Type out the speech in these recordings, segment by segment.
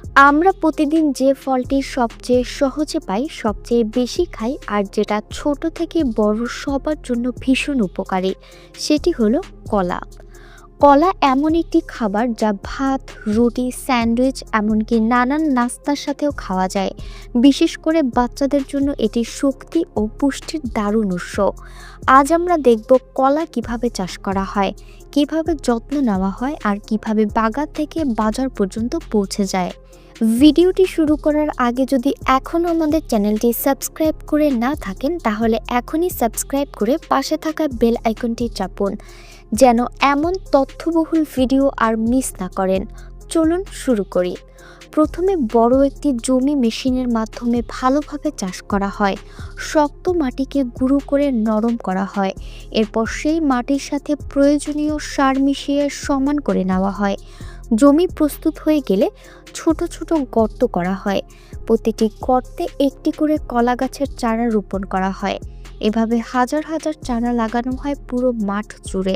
আমরা প্রতিদিন যে ফলটি সবচেয়ে সহজে পাই, সবচেয়ে বেশি খাই আর যেটা ছোট থেকে বড় সবার জন্য ভীষণ উপকারী, সেটি হলো কলা। কলা এমন একটি খাবার যা ভাত, রুটি, স্যান্ডউইচ এমনকি নানান নাস্তার সাথেও খাওয়া যায়। বিশেষ করে বাচ্চাদের জন্য এটি শক্তি ও পুষ্টির দারুণ উৎস। আজ আমরা দেখব কলা কিভাবে চাষ করা হয়, কিভাবে যত্ন নেওয়া হয় আর কিভাবে বাগান থেকে বাজার পর্যন্ত পৌঁছে যায়। ভিডিওটি শুরু করার আগে যদি এখনও আমাদের চ্যানেলটি সাবস্ক্রাইব করে না থাকেন, তাহলে এখনই সাবস্ক্রাইব করে পাশে থাকা বেল আইকনটি চাপুন, যেন এমন তথ্যবহুল ভিডিও আর মিস না করেন। চলুন শুরু করি। প্রথমে বড় একটি জমি মেশিনের মাধ্যমে ভালোভাবে চাষ করা হয়। শক্ত মাটিকে গুঁড়ো করে নরম করা হয়। এরপর সেই মাটির সাথে প্রয়োজনীয় সার মিশিয়ে সমান করে নেওয়া হয়। জমি প্রস্তুত হয়ে গেলে ছোট ছোট গর্ত করা হয়। প্রতিটি গর্তে একটি করে কলা গাছের চারা রোপণ করা হয়। এভাবে হাজার হাজার চারা লাগানো হয় পুরো মাঠ জুড়ে।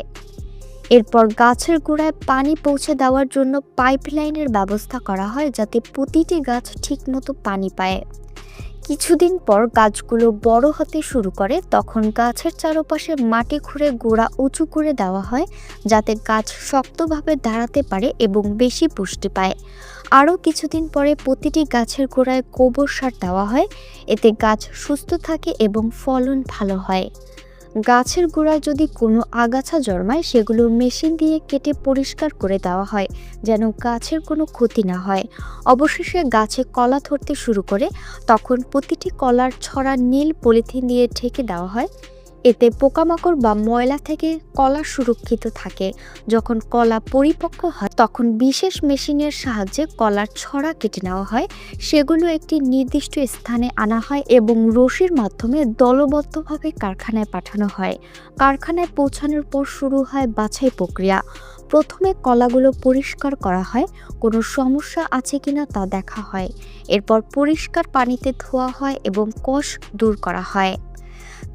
এরপর গাছের গোড়ায় পানি পৌঁছে দেওয়ার জন্য পাইপলাইনের ব্যবস্থা করা হয়, যাতে প্রতিটি গাছ ঠিকমতো পানি পায়। কিছুদিন পর গাছগুলো বড় হতে শুরু করে, তখন গাছের চারপাশে মাটি খুঁড়ে গোড়া উঁচু করে দেওয়া হয়, যাতে গাছ শক্তভাবে দাঁড়াতে পারে এবং বেশি পুষ্টি পায়। আরও কিছুদিন পরে প্রতিটি গাছের গোড়ায় গোবর সার দেওয়া হয়। এতে গাছ সুস্থ থাকে এবং ফলন ভালো হয়। গাছের গোড়ায় যদি কোনো আগাছা জন্মায়, সেগুলো মেশিন দিয়ে কেটে পরিষ্কার করে দেওয়া হয়, যেন গাছের কোনো ক্ষতি না হয়। অবশেষে গাছে কলা ধরতে শুরু করে, তখন প্রতিটি কলার ছড়া নীল পলিথিন দিয়ে ঢেকে দেওয়া হয়। এতে পোকামাকড় বা ময়লা থেকে কলা সুরক্ষিত থাকে। যখন কলা পরিপক্ক হয়, তখন বিশেষ মেশিনের সাহায্যে কলার ছড়া কেটে নেওয়া হয়। সেগুলো একটি নির্দিষ্ট স্থানে আনা হয় এবং রশির মাধ্যমে দলবদ্ধভাবে কারখানায় পাঠানো হয়। কারখানায় পৌঁছানোর পর শুরু হয় বাছাই প্রক্রিয়া। প্রথমে কলাগুলো পরিষ্কার করা হয়, কোনো সমস্যা আছে কিনা তা দেখা হয়। এরপর পরিষ্কার পানিতে ধোয়া হয় এবং কষ দূর করা হয়।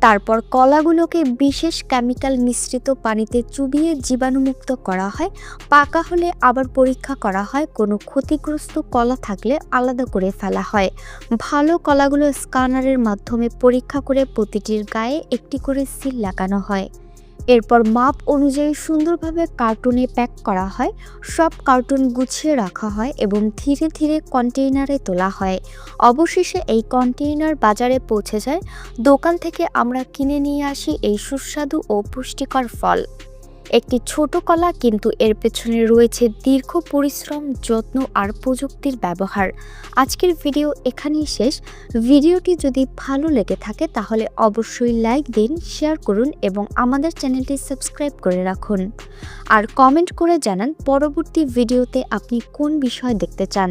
তারপর কলাগুলোকে বিশেষ কেমিক্যাল মিশ্রিত পানিতে চুবিয়ে জীবাণুমুক্ত করা হয়। পাকা হলে আবার পরীক্ষা করা হয়, কোনো ক্ষতিগ্রস্ত কলা থাকলে আলাদা করে ফেলা হয়। ভালো কলাগুলো স্ক্যানারের মাধ্যমে পরীক্ষা করে প্রতিটির গায়ে একটি করে সিল লাগানো হয়। এরপর মাপ অনুযায়ী সুন্দরভাবে কার্টুনে প্যাক করা হয়। সব কার্টুন গুছিয়ে রাখা হয় এবং ধীরে ধীরে কন্টেইনারে তোলা হয়। অবশেষে এই কন্টেইনার বাজারে পৌঁছে যায়। দোকান থেকে আমরা কিনে নিয়ে আসি এই সুস্বাদু ও পুষ্টিকর ফল। একটি ছোট কলা, কিন্তু এর পেছনে রয়েছে দীর্ঘ পরিশ্রম, যত্ন আর প্রযুক্তির ব্যবহার। আজকের ভিডিও এখানেই শেষ। ভিডিওটি যদি ভালো লেগে থাকে, তাহলে অবশ্যই লাইক দিন, শেয়ার করুন এবং আমাদের চ্যানেলটি সাবস্ক্রাইব করে রাখুন। আর কমেন্ট করে জানান পরবর্তী ভিডিওতে আপনি কোন বিষয় দেখতে চান।